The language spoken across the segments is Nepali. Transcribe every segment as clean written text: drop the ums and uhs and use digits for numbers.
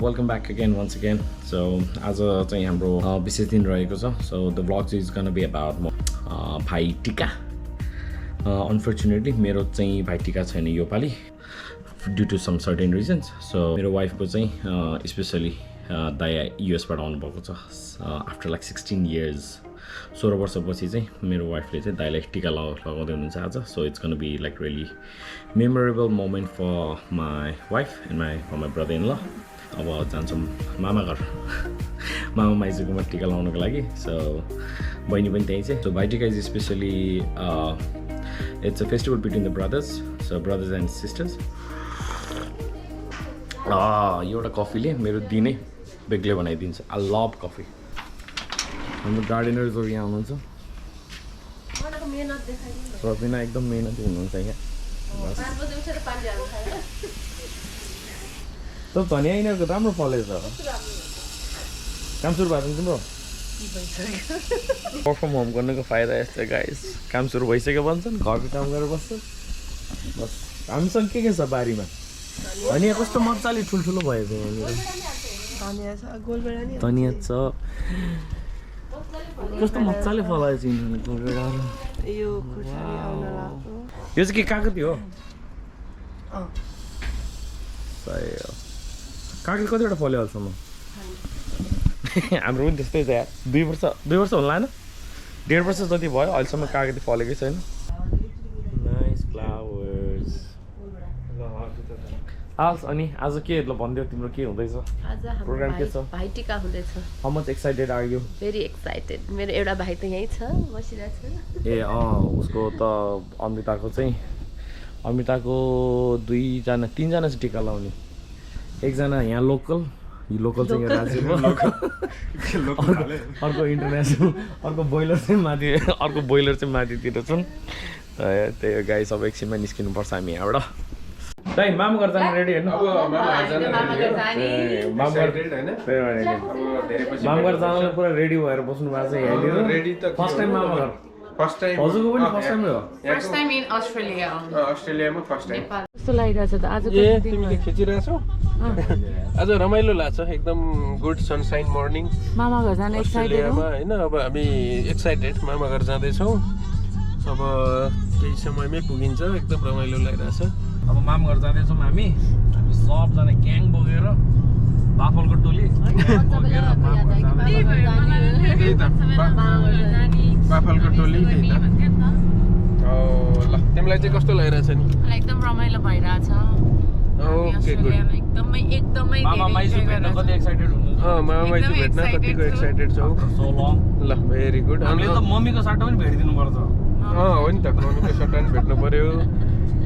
welcome back again once again. So आज चाहिँ हाम्रो विशेष दिन रहेको छ. So the vlog is gonna be about भाइ टिका. Unfortunately मेरो चाहिँ भाइ टिका छैन यो पालि due to some certain reasons. So मेरो wife को चाहिँ especially दाइ US बाट आउनु भएको छ after like 16 years. 16 वर्षपछि चाहिँ मेरो वाइफले चाहिँ दाइलाई टिका लगाउँदै हुनुहुन्छ आज. So it's gonna be like really memorable moment for my wife and for my brother-in-law. अब जान्छौँ मामा घर मामा माइजूकोमा टिका लगाउनको लागि. So बहिनी पनि त्यही छ. So भाइ टिका is especially it's a festival between the brothers. So brothers and sisters. एउटा कफीले मेरो दिनै बेग्लै बनाइदिन्छ. I love coffee. हाम्रो गार्डनर्सहरू यहाँ हुनुहुन्छ. सबिना एकदम मेहनती हुनुहुन्छ यहाँ. त धनिया यिनीहरूको राम्रो फलेछ. काम सुरु भएको छ तिम्रो? वर्क फ्रम होम गर्नुको फाइदा यस्तो गाइस. काम सुरु भइसक्यो भन्छन्, घरको काम गरेर बस्छन्. बस हामीसँग के छ बारीमा? धनिया कस्तो मजाले ठुल्ठुलो भएको. धनिया छ कस्तो मजाले फलाएछ यिनीहरूको गोलबेडाहरू. यो चाहिँ के कागती हो? सही हो. कागती कतिवटा फल्यो अहिलेसम्म? हाम्रो पनि त्यस्तै छ यार. 2 वर्ष होला होइन? 1.5 वर्ष जति भयो अहिलेसम्म कागती फलेकै छैन. Nice flowers. अनि आज के भनिदियो तिम्रो के हुँदैछ? आज हाम्रो भाइ टिका हुँदैछ. How much excited are you? Very excited. मेरो एउटा भाइ त यहीँ छ, बसिरहेको छ. ए उसको त अमृताको 3जना चाहिँ टिका लाउने. एकजना यहाँ लोकल चाहिँ यहाँ राज्यको, अर्को इन्टरनेसनल, अर्को बोइलर चाहिँ माथितिर छन्. त्यही गाई सब एकछिनमा निस्किनुपर्छ हामी यहाँबाट. दाइ मामा घर जानु रेडी होइन? मामा घर जानुलाई पुरा रेडी भएर बस्नु भएको छ यहाँनिर. फर्स्ट टाइम मामा घर? First time. हजुरको पनि फर्स्ट टाइम हो? First time in Australia. अस्ट्रेलियामा फर्स्ट टाइम. कस्तो लागिरहेछ त आज? तिमीले खिचिरहेछौ? आज रमाइलो लाग्छ एकदम. Good sunshine morning. मामा घर जान एक्साइटेड हो होइन? अब हामी एक्साइटेड मामा घर जाँदैछौँ. अब केही समयमै पुगिन्छ. एकदम रमाइलो लागिरहेछ. अब मामा घर जाँदैछौँ हामी सबजना ग्याङ बोकेर बाफलको टोली बाफलको टोली. त्यही त. ल तिमीलाई चाहिँ कस्तो लागिरहेछ नि? एकदम रमाइलो भइरहेछ. Okay good. एकदमै मामा माइजू भेट्न कति एक्साइटेड हुनुहुन्छ? मामा माइजू भेट्न कतिको एक्साइटेड छौ? ल भेरी गुड. हामीले त मम्मीको साटो पनि भेटिदिनु पर्छ. हो नि त, मम्मीको साटो पनि भेट्नु पर्यो.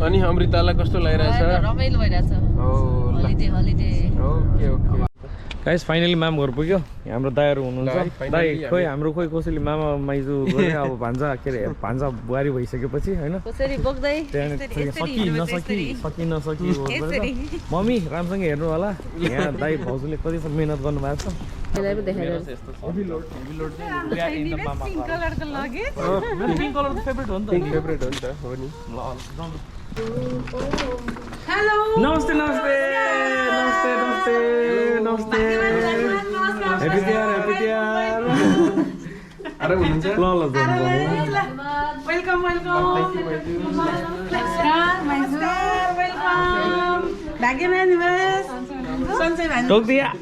अनि अमृतालाई कस्तो लागिरहेछ? रमाइलो भइरहेछ. ओके. गाइस फाइनली मामा घर पुग्यो. हाम्रो दाइहरू हुनुहुन्छ. दाइ खोइ हाम्रो कसैले मामा माइजू गरे. अब भान्जा बुहारी भइसकेपछि होइन कसरी बोक्दै सकी नसकी मम्मी राम्रोसँग हेर्नु होला. यहाँ दाइ भाउजूले कति मेहनत गर्नुभएको छ. पिङ्क कलर फेभरेट हो नि त. हो नि. हेलो नमस्ते. हेप्पी तिहार. अरे हुनुहुन्छ? वेलकम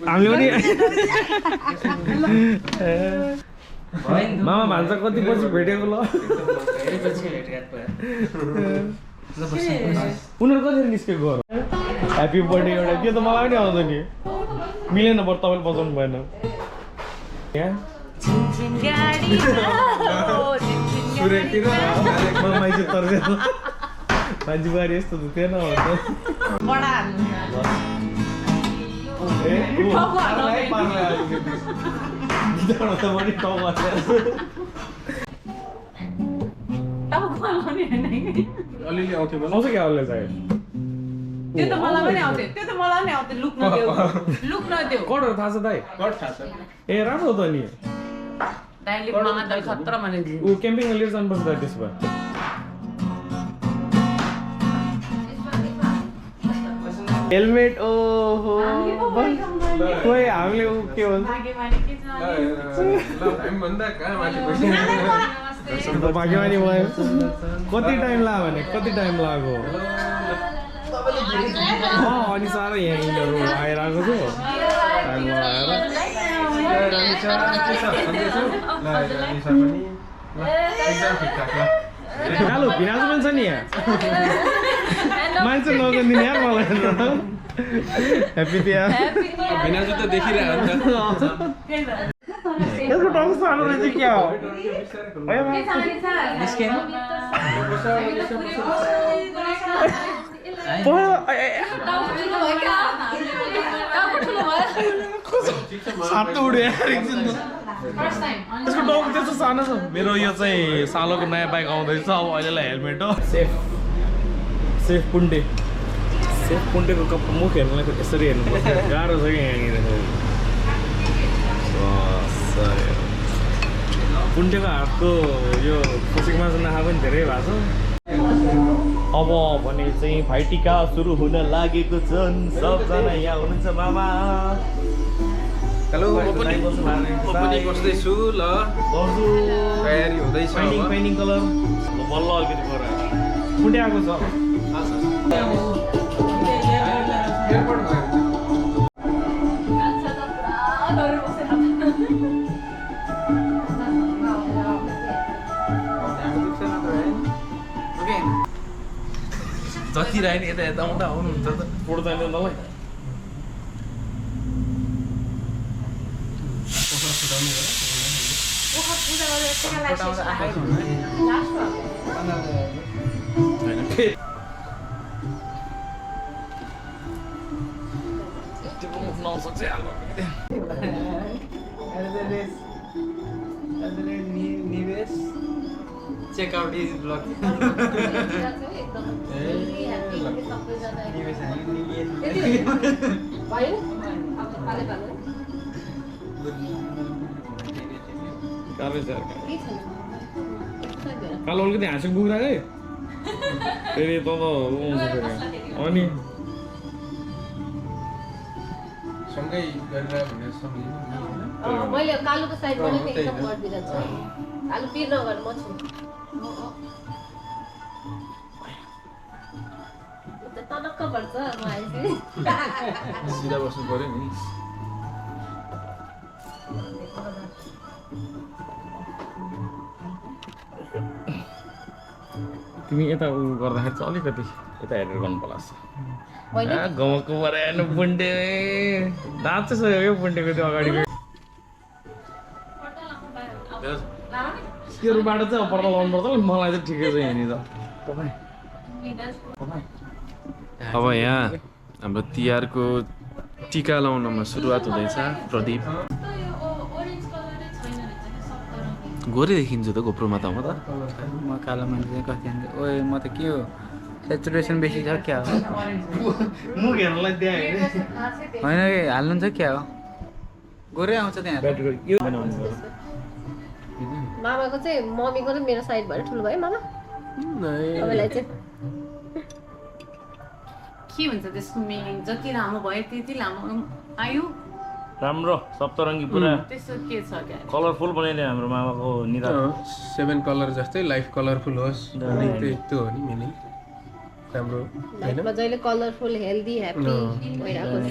हामीले पनि मामा भान्जा कति पछि भेटेको ल? उनीहरू कसरी निस्केको? ह्याप्पी बर्थडे एउटा के त मलाई पनि आउँछ नि. मिलेन बरु तपाईँले बजाउनु भएन. मान्छे बारी यस्तो त थिएन. अलिअलि आउँथ्यो मलाई. आउँछ क्या अरूलाई चाहियो? त्यो त मलाई पनि आउँथ्यो. लुक्न देऊ. कटहरू थाहा छ दाइ? कट थाहा छ. ए राम्रो त नि. दाइले मलाई त खतरा भनेको. ऊ क्याम्पिङमा लिएर जानुपर्छ दाइ त्यसो भए. हेलमेट ओहो खोइ हामीले के भन्छ भाग्यमानी भयो कति टाइम लाग्यो भने कति टाइम लाग्यो अनि साह्रो यहाँ यिनीहरू आइरहेको छु कालो भिनाजु पनि छ नि यहाँ मान्छे नगनिदिने यार मलाई ह्याप्पी तिहार भिनाजु त देखिरहेको नि त यसको टाउको सानो रहेछ क्या हो सातो उड्यो यार एकछिन यसको टाउको त्यस्तो सानो छ मेरो यो चाहिँ सालोको नयाँ बाइक आउँदैछ अब अहिलेलाई हेलमेट हो सेफ पुन्डेको कप मुख हेर्नुलाई यसरी हेर्नुपर्छ गाह्रो छ कि यहाँनिर पुन्डेको हातको यो खुसीको मासु नखा पनि धेरै भएको छ अब भने चाहिँ भाइटिका सुरु हुन लागेको छन् सबजना यहाँ हुनुहुन्छ मामा हेलो म पनि बस्दैछु ल तयारी हुँदैछ पेन्टिङ कलर बल्ल अलिकति पर पुन्डे आएको छ जति रायो नि यता यता आउँदा आउनुहुन्छ त फोटो चाहिन्छ मलाई निवेश चेकआउट इज ब्लक कालो अलिकति हाँसेको बुक्रा है फेरि त आउँछ फेरि अनि सँगै गरेर भनेर सम्झिनु मैले कालोको साइडबाट पनि एकदम गरिदिरहेको छु कालो पिर नगर म छु तनक्क पर्छ म आएपछि सिधा बस्नु पर्यो नि तिमी यता उ गर्दाखेरि चाहिँ अलिकति यता हेरेर गर्नु पर्ला गाउँको भएर हेर्नु बुन्डे दाँत चाहिँ सही हो बुन्डेको त्यो अगाडिको त्योबाट चाहिँ पर्दा लाउनु पर्छ मलाई चाहिँ ठिकै छ यहाँनिर अब यहाँ हाम्रो तिहारको टिका लाउनमा सुरुवात हुँदैछ प्रदीप गोरे देखिन्छ त गोप्रोमा त म त म कालो मान्छे चाहिँ कति हान्छ ओए म त के हो सेचुरेसन बेसी छ क्या हो मुख हेर्नलाई त्यहाँ होइन कि हाल्नुहुन्छ क्या हो गोरे आउँछ त्यहाँ मामाको चाहिँ मम्मीको र मेरो साइडबाट ठुलो भयो मामा तपाईँलाई चाहिँ के हुन्छ त्यसको मिनिङ जति लामो भयो त्यति लामो आयु राम्रो सप्तरङ्गी पुरा त्यस्तो के छ क्या कलरफुल बनाइदियो हाम्रो मामाको निधार 7 कलर जस्तै लाइफ कलरफुल होस् त्यो हो नि मिनिङ राम्रो लाइफमा जहिले कलरफुल हेल्दी ह्याप्पी भइरहेको छ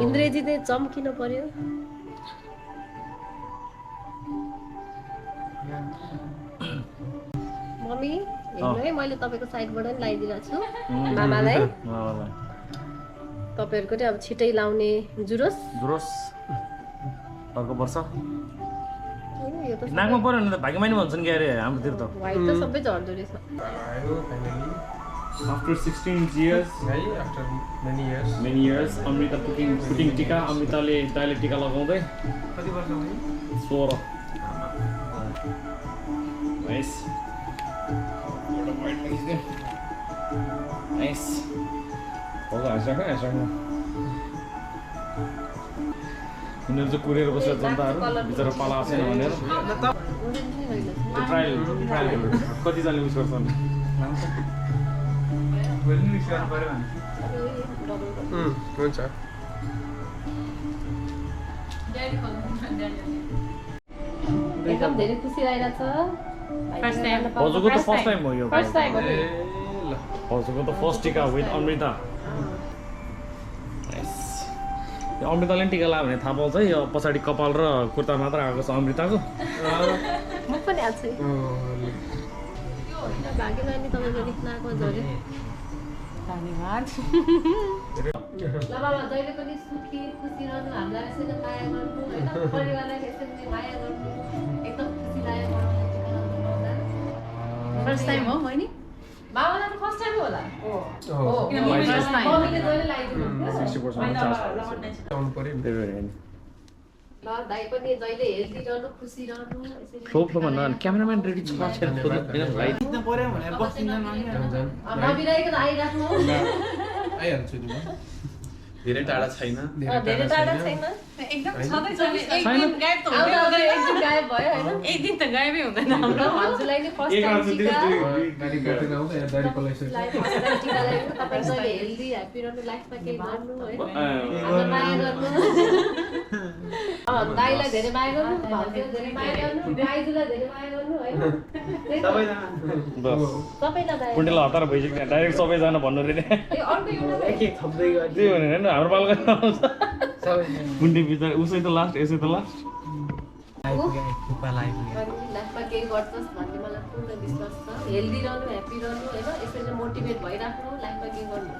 इन्द्रेजी चाहिँ चम्किन पर्यो मम्मी हेर्नु है मैले तपाईँको साइडबाट पनि लगाइदिरहेको छु मामालाई तपाईँहरूको चाहिँ अब छिटै लाउने जुरोस अर्को वर्ष यो त नाकमा पऱ्यो भने त भाग्यमानी भन्छन् कि अरे हाम्रोतिर त व्हाइट त सबै झर्दो रहेछ आफ्टर 16 years है after many years Amrita putting टिका अमृताले दाइले टिका लगाउँदै कति वर्ष भयो 16 नाइस एउटा व्हाइट खिच्दिउँ नाइस फोटो हाँसिराख्नु यिनीहरू चाहिँ कुरेर बसेर जनताहरू बिचरा पाला छैन भनेर ट्रायल कतिजनाले उस गर्छन् भोलि मिक्स गर्नु पर्यो भने हुन्छ एकदम धेरै खुसी लागिरहेछ First time. हजुरको त फर्स्ट टाइम हो यो फर्स्ट टाइम हो नि। हजुरको त फर्स्ट टिका विथ अमृता यो अमृताले पनि टिका लगायो भने थाहा पाउँछ है यो पछाडि कपाल र कुर्ता मात्र आएको छ अमृताको म पनि आएको छु भाग्य नानी तपाईँको लेख्न आएको झरे धन्यवाद ल बाबा जहिले पनि सुखी खुसी रहनु हामीलाई यसरी माया गर्नु होइन परिवारलाई यसरी नै माया गर्नु एकदम खुसी लाग्यो फर्स्ट टाइम हो मैले बाबालाई त फर्स्ट टाइम होला किनभने फर्स्ट टाइम मम्मीले जहिले लगाइदिनु 60% चार्ज आउनु पर्यो नि ल दाइ पनि जहिले हेल्दी रहनु खुसी रहनु यसरी फ्लो फ्लो भन्दा क्यामेराम्यान रेडी छ छैन लाइट जित्न पर्यो भनेर बस्दिनँ नबिराइकन आइराख्नु आइहाल्छु नि धेरै टाढा छैन धेरै टाढा छैन एकदम छँदै छ एक दिन गायब त आउँदा आउँदै हुँदैन एक दिन गायब भयो होइन एक दिन त गायबै हुँदैन हाम्रो हजुरलाई नि फर्स्ट टाइम टिका गाडी काटेर आउँदा यहाँ दाडी पलाइसक्यो टिका लगाइदिनु तपाईँ जहिले हेल्दी ह्याप्पी रहनु लाइफमा केही गर्नु होइन हामीलाई माया गर्नु दाइलाई धेरै माया गर्नु भाउजूलाई धेरै माया गर्नु दाइजुलाई धेरै माया गर्नु होइन सबैलाई माया कुण्डेला हतार भइसक्यो डाइरेक्ट सबैजना भन्नु रे ए अर्को एउटा के थप्दै गयो त्यही भने होइन हाम्रो पालको आउँछ कुण्डे बिचरा उसै त लास्ट यसै त लास्ट थुक्पा लाग्यो लाइफमा केही गर्छस् भन्ने मलाई पूर्ण विश्वास छ हेल्दी रहनु ह्याप्पी रहनु होइन यसरी मोटिभेट भइराख्नु लाइफमा केही गर्नु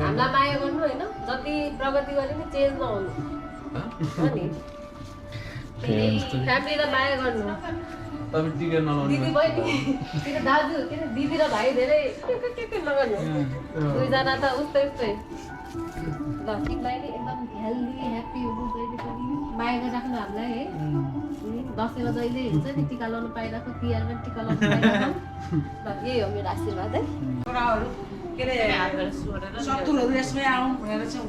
हामीलाई माया गर्नु होइन जति प्रगति गरे पनि चेन्ज नहुनु हो नि फ्यामिलीलाई माया गर्नु तपाईँ टिका नलाउनु दिदी बहिनी किन दाजु किन दिदी र भाइ धेरै के नगर्नु दुईजना त उस्तै उस्तै ल तिमीलाई नि एकदम हेल्दी ह्याप्पी हुनु जहिले पनि माया गरिराख्नु हामीलाई है दसैँमा जहिले हुन्छ नि टिका लाउनु पाइरहेको तिहारमा पनि टिका लाउनु पाइरहेको ल यही हो मेरो आशीर्वाद है छोराहरू के अरे शत्रुहरू यसमै आउँ भनेर चाहिँ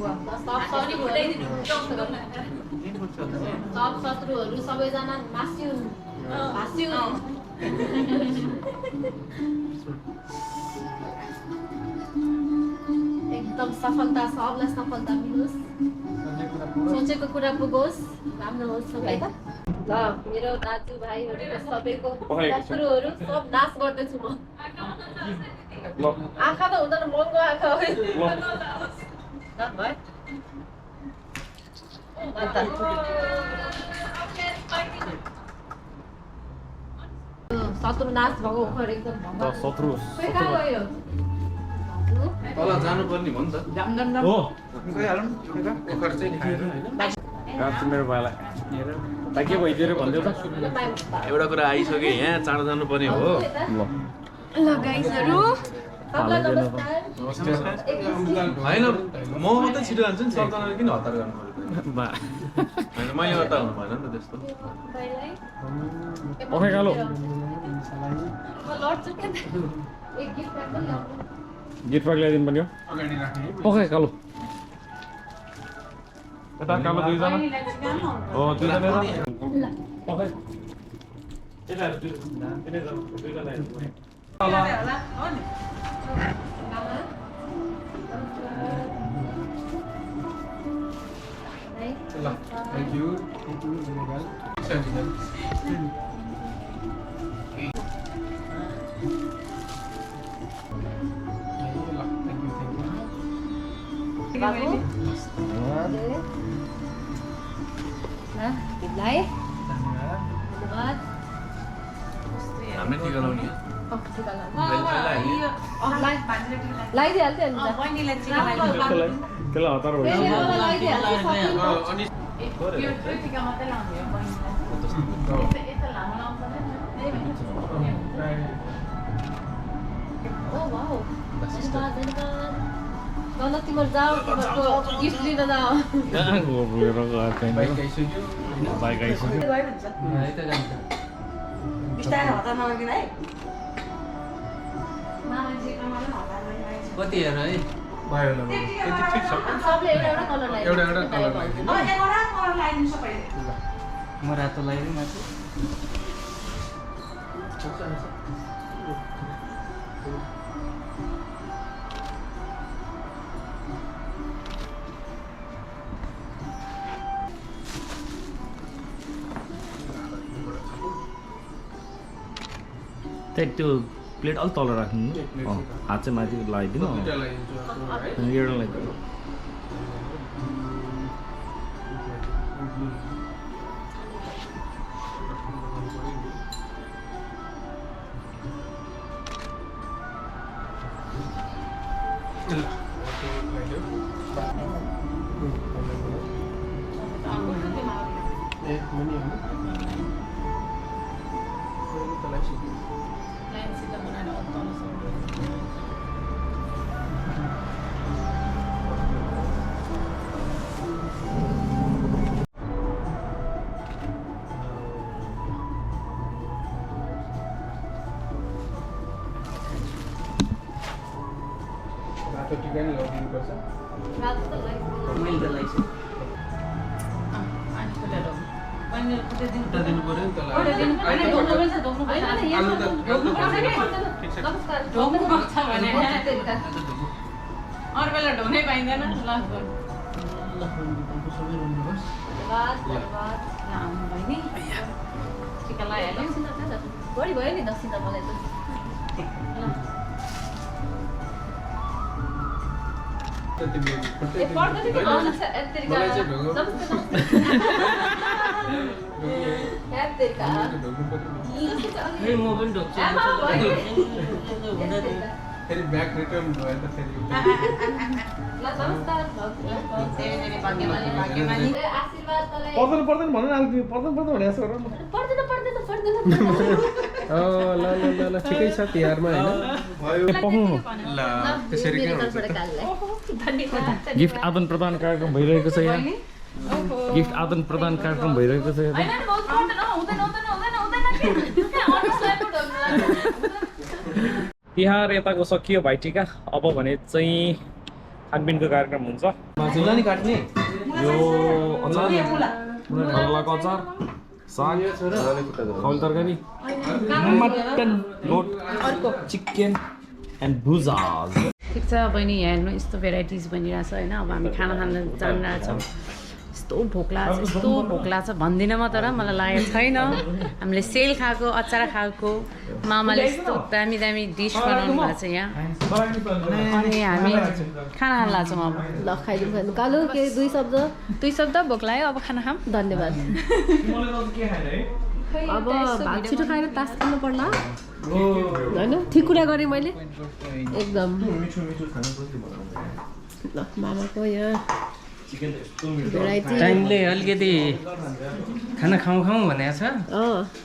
सब शत्रुहरू सबैजना मास्यौँ भास्यौँ एकदम सफलता सबलाई सफलता मिलोस् सोचेको कुरा पुगोस् राम्रो होस् सबै त ल मेरो दाजुभाइहरू सबैको शत्रुहरू सब नाश गर्दैछु म आँखा त हुँदैन मनको आँखा हो शत्रु नाश भएको ओखर एकदम शत्रु खोइ कहाँ गयो तल जानुपर्ने भयो नि त हो गइहालौँ ओखर चाहिँ खाएर होइन काट्छु मेरो भाइलाई त के भइदियो भनिदियो त एउटा कुरा आइसक्यो यहाँ चाँडो जानुपर्ने हो ल गाइजहरू सबलाई नमस्कार होइन म मात्रै छिटो जान्छु नि सबजनाले किन हतार गर्नु बा होइन मैले हतार हुनु भएन नि त त्यस्तो ओके कालो लड्छु के एक गिफ्ट प्याक पनि ल्याउनु गिफ्ट प्याक ल्याइदिनु पर्ने हो अगाडि राख्ने ओके कालो यता कालो दुईजना हो दुईजना ओके ल थ्याङ्क यू धन्यवाद बाबु तिमीलाई धन्यवाद हामी टिका लाउने लगाइदिइहाल्थ्यो नि त बहिनीलाई टिका त्यसलाई हतार फेरि भइसक्यो मलाई लगाइदिइहाल्थ्यो अनि यो टिका मात्रै लाउने हो बहिनीलाई यता लामो लाउँदैन ओ वाउ धन्यवाद धन्यवाद ल तिमीहरू जाऊ तिमीहरूको गिफ्ट लिन जाऊ कहाँ गयो मेरो गएको बाइक आइसक्यो बाइक आइसक्यो यता जान्छ बिस्तारै हतार नगरिदिनु है कति हेर है भयो होला त्यति ठिक छ सबले एउटा एउटा कलर लगाइदिनु एउटा एउटा कलर लगाइदिनु एउटा कलर लगाइदिनु सबैले म रातो लगाइदिउँ माथि त्यही त्यो प्लेट अलिक तल राख्नु हात चाहिँ माथि लगाइदिनु एउटा लगाइदिनु अरू बेला ढोनै पाइँदैन ल बहिनी टिका लगाइहाल्यो बढी भयो नि 10 त मलाई त फेरि ब्याक रिटर्न भयो त फेरि पर्दैन भन्नु न पर्दैन भने यसो गर ल ल ल ल ठिकै छ तिहारमा हैन ल त्यसरी के हुन्छ गिफ्ट आदान प्रदान कार्यक्रम भइरहेको छ यहाँ गिफ्ट आदान प्रदान कार्यक्रम भइरहेको छ यहाँ तिहार यताको सकियो भाइटिका अब भने चाहिँ खानपिनको कार्यक्रम हुन्छ नि काट्ने यो अचार करलाको अचार साग खौल तरकारी मटन गोट चिकन एन्ड भुजाज ठिक छ बहिनी यहाँ हेर्नु यस्तो भेराइटिज बनिरहेछ होइन अब हामी खाना खान जानिरहेछौँ यस्तो भोक लाग्छ भन्दिनँ म तर मलाई लागेको छैन हामीले सेल खाएको अचार खाएको मामाले यस्तो दामी दामी डिस बनाउनु भएको छ यहाँ अनि हामी खाना खान लाग्छौँ अब ल खाइदिउँ कालो के दुई शब्द भोक लाग्यो अब खाना खाऊँ धन्यवाद अब भात छिटो खाएर तास खानु पर्ला होइन ठिक कुरा गरेँ मैले एकदम ल मामाको यहाँ टाइमले अलिकति खाना खाउँ भनेको छ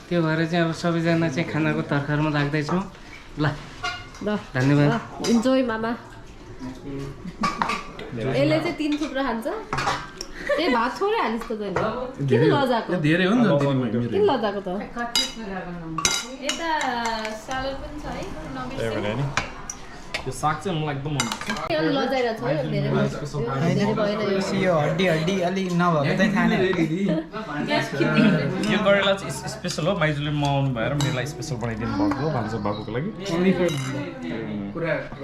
त्यो भएर चाहिँ अब सबैजना चाहिँ खानाको तर्खरमा लाग्दैछौँ ल धन्यवाद इन्जोय मामा यसले चाहिँ 3 थुप्रो खान्छ ए भात थोरै हालिस् त तैँले किन लजाको धेरै हो नि त किन लजाको त यता स्यालेड पनि छ है यो साग चाहिँ मलाई एकदम मन लजाइरहेको छ धेरै भएन यो हड्डी अलि नभएको चाहिँ खाने यो करेला चाहिँ स्पेसल हो माइजूले मगाउनु भएर मेरो लागि स्पेसल बनाइदिनु भएको भान्सा बाबुको लागि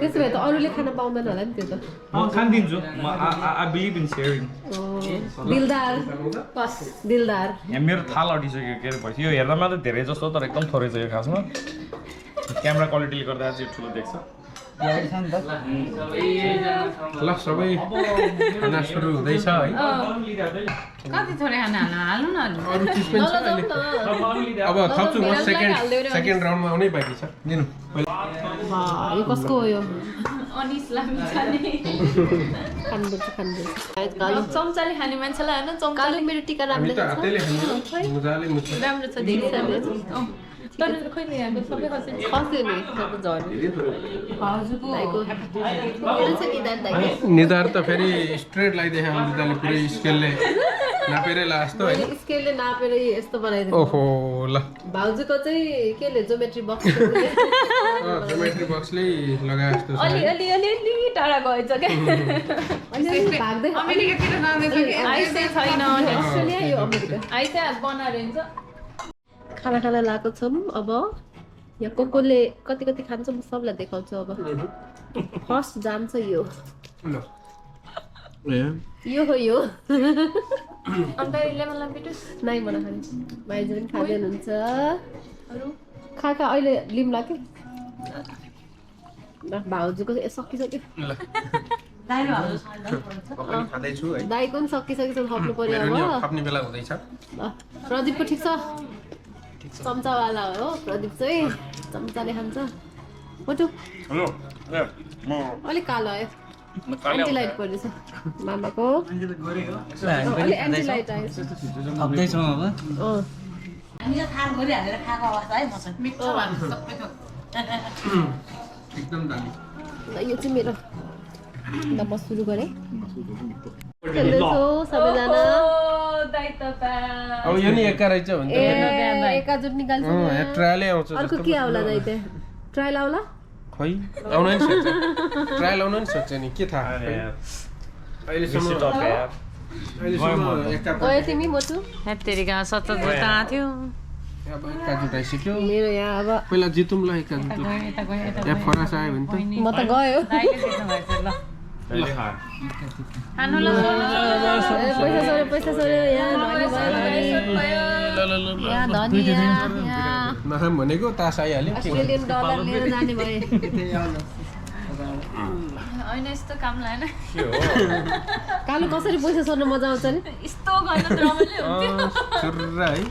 त्यसो भए त अरूले खान पाउँदैन होला नि त्यो त म खानिदिन्छु म आई बिलिभ इन सेयरिङ दिलदार यहाँ मेरो थाल अटिसक्यो के अरे भइसक्यो यो हेर्दा मात्रै धेरै जस्तो तर एकदम थोरै छ यो खासमा क्यामेरा क्वालिटीले गर्दा चाहिँ ठुलो देख्छ ल सबै खाना सुरु हुँदैछ है कति थोरै खाना हाल्नु न अरू चिज पनि छ अहिले अब थप्छु म सेकेन्ड राउन्डमा आउनै बाँकी छ दिनु यो कसको हो यो अनिस लामी खाने खानुपर्छ चम्चाले खाने मान्छेलाई होइन कालो मेरो टिका राम्रो छ हातैले खानु मजाले मुछ राम्रो छ धेरै राम्रो छ तर खोइ यहाँको सबै खस्यो नि निधार त फेरि स्ट्रेट लगाइदिए अमृताले पुरै स्केलले नापेरै ला जस्तो होइन स्केलले नापेर यस्तो बनाइदिनु ओहो ल भाउजूको चाहिँ केले ज्योमेट्री बक्स ज्योमेट्री बक्सले लगाए जस्तो छ अलि टाढा गएछ क्या भाग्दै अमेरिकातिर जाँदैछ कि आइसै छैन अस्ट्रेलिया यो अमेरिका आइसै बनाएर हुन्छ खाना खान लगाएको छौँ अब यहाँ कोले कति खान्छ म सबलाई देखाउँछु अब फर्स्ट जान्छ यो हो यो अन्त लेमन लाम्पिटुस नाइ मन खाने भाइजू पनि खाँदै हुनुहुन्छ खा अहिले लिम्ला कि भाउजूको सकिसक्यो ल खाँदैछु है दाइको पनि सकिसकेको थप्नु पर्यो मेरो नि अब खप्ने बेला हुँदैछ ल प्रदीपको ठिक छ चम्चावाला हो प्रदीप चाहिँ चम्चाले खान्छ मोटु हेलो अलिक कालो आयो एन्टी लाइट पर्दैछ मामाको अलिक एन्टी लाइट आयो थप्दैछौँ अब एकदम दामी ल यो चाहिँ मेरो ल म सुरु गरेँ खेल्दैछौँ सबैजना अब यो नि एका रहेछ भने एकजुट निकाल्छ ट्रायलै आउँछ अर्को के आउला दाइ त्यहाँ ट्रायल आउला खै आउन नि सक्छ ट्रायल आउन नि सक्छ नि के थाहा अहिलेसम्म एका गयो तिमी मोटु हेत्तेरिका 70 जुत्ता थियो अब एका जुटाइसक्यो मेरो यहाँ अब पहिला जितौँ ल एका जुटो यहाँ फरास आयो भने त म त गयो खानु ल पैसा सोर्यो यहाँ धनी भयो यहाँ धनी यहाँ नखाम भनेको तास आइहाल्यो अस्ट्रेलियन डलर लिएर जाने भए होइन यस्तो काम लागेन कालो कसरी पैसा सोर्न मजा आउँछ नि यस्तो गर्न त रमाइलो हुन्थ्यो सुर्रा है